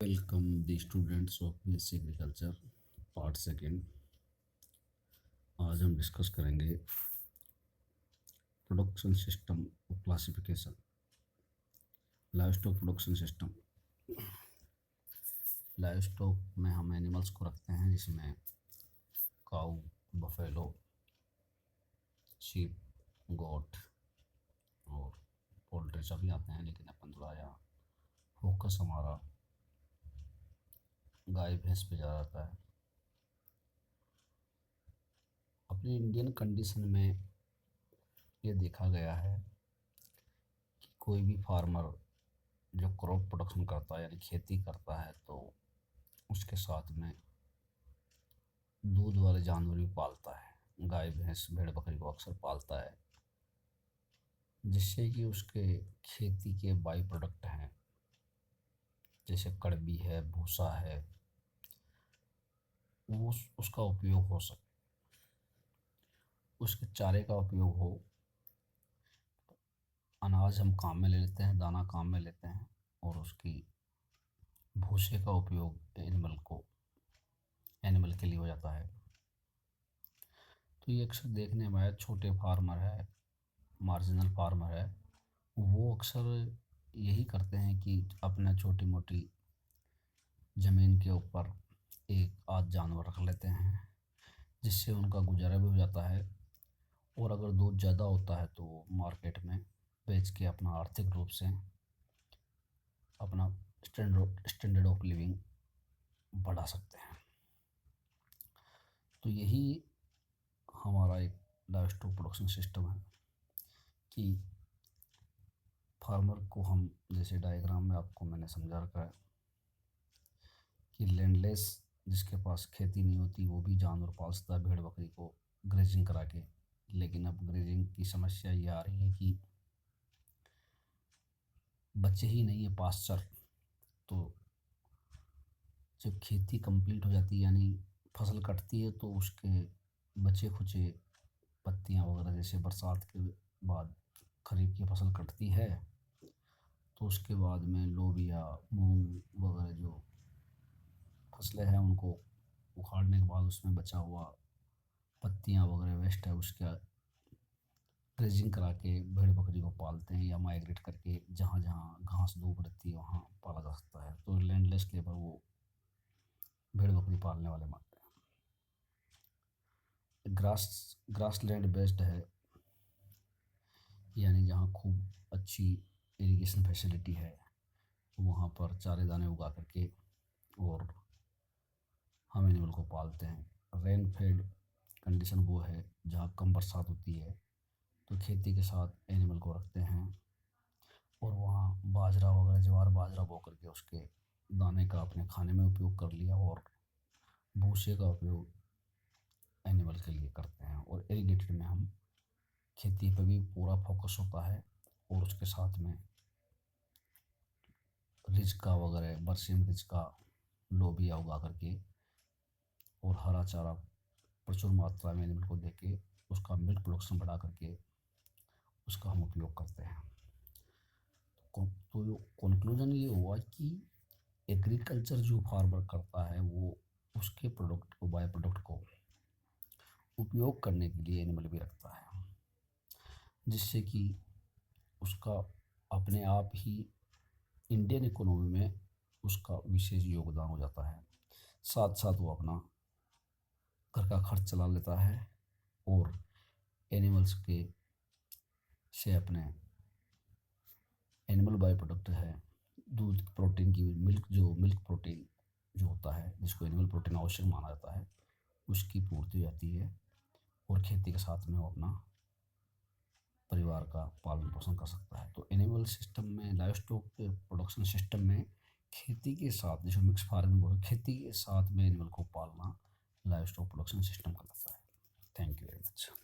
Welcome the students of BSc agriculture part second. आज हम discuss करेंगे प्रोडक्शन सिस्टम और classification. Live stock production system. Live stock में हम एनिमल्स को रखते हैं जिसमें काऊ, बफेलो, शीप, गोट और पोल्ट्री सभी आते हैं, लेकिन अपन थोड़ा यहाँ फोकस हमारा गाय भैंस पे जा जाता है। अपनी इंडियन कंडीशन में ये देखा गया है कि कोई भी फार्मर जो क्रॉप प्रोडक्शन करता है यानी खेती करता है तो उसके साथ में दूध वाले जानवर भी पालता है। गाय भैंस भेड़ बकरी को अक्सर पालता है, जिससे कि उसके खेती के बाई प्रोडक्ट हैं जैसे कड़बी है, भूसा है, वो उसका उपयोग हो सके, उसके चारे का उपयोग हो। अनाज हम काम में ले लेते हैं, दाना काम में लेते हैं, और उसकी भूसे का उपयोग एनिमल के लिए हो जाता है। तो ये अक्सर देखने में आया, छोटे फार्मर है, मार्जिनल फार्मर है, वो अक्सर यही करते हैं कि अपना छोटी मोटी ज़मीन के ऊपर एक आध जानवर रख लेते हैं, जिससे उनका गुजारा भी हो जाता है। और अगर दूध ज़्यादा होता है तो वो मार्केट में बेच के अपना आर्थिक रूप से अपना स्टैंडर्ड ऑफ लिविंग बढ़ा सकते हैं। तो यही हमारा एक लाइव स्टॉक प्रोडक्शन सिस्टम है कि फार्मर को हम, जैसे डायग्राम में आपको मैंने समझा रखा है कि लैंडलेस जिसके पास खेती नहीं होती वो भी जानवर पाल सकता है भेड़ बकरी को ग्रेजिंग करा के। लेकिन अब ग्रेजिंग की समस्या ये आ रही है कि बच्चे ही नहीं है पास्चर। तो जब खेती कंप्लीट हो जाती है यानी फसल कटती है तो उसके बचे खुचे पत्तियां वगैरह, जैसे बरसात के बाद खरीफ की फसल कटती है तो उसके बाद में लोबिया, मूंग वगैरह जो फसलें हैं उनको उखाड़ने के बाद उसमें बचा हुआ पत्तियां वगैरह वेस्ट है, उसका ग्रेजिंग करा के भेड़ बकरी को पालते हैं, या माइग्रेट करके जहाँ जहाँ घास धूप रहती है वहाँ पाला जा सकता है। तो लैंडलेस लेबर वो भेड़ बकरी पालने वाले मानते हैं। ग्रास लैंड बेस्ड है, यानी जहाँ खूब अच्छी इरिगेशन फैसिलिटी है वहाँ पर चारे दाने उगा करके और हम एनिमल को पालते हैं। रेन फेड कंडीशन वो है जहाँ कम बरसात होती है तो खेती के साथ एनिमल को रखते हैं, और वहाँ बाजरा वगैरह, ज्वार बाजरा बो करके उसके दाने का अपने खाने में उपयोग कर लिया, और भूसे का उपयोग एनिमल के लिए करते हैं। और इरीगेटेड में हम खेती पे भी पूरा फोकस होता है, और उसके साथ में रिज का वगैरह, बरसीम रिज का लोबिया उगा करके और हरा चारा प्रचुर मात्रा में एनिमल को देके उसका मिल्क प्रोडक्शन बढ़ा करके उसका हम उपयोग करते हैं। तो कंक्लूजन ये हुआ कि एग्रीकल्चर जो फार्मर करता है वो उसके प्रोडक्ट को, बाय प्रोडक्ट को उपयोग करने के लिए एनिमल भी रखता है, जिससे कि उसका अपने आप ही इंडियन इकोनॉमी में उसका विशेष योगदान हो जाता है। साथ साथ वो अपना घर का खर्च चला लेता है और एनिमल्स के से अपने एनिमल बाय प्रोडक्ट है, दूध प्रोटीन की, मिल्क प्रोटीन जो होता है जिसको एनिमल प्रोटीन आवश्यक माना जाता है, उसकी पूर्ति हो जाती है, और खेती के साथ में वो अपना परिवार का पालन पोषण कर सकता है। तो एनिमल सिस्टम में, लाइव स्टॉक प्रोडक्शन सिस्टम में खेती के साथ, जिसको मिक्स फार्मिंग बोलते हैं, खेती के साथ में एनिमल को पालना लाइव स्टॉक प्रोडक्शन सिस्टम कहलाता है। Thank you very much.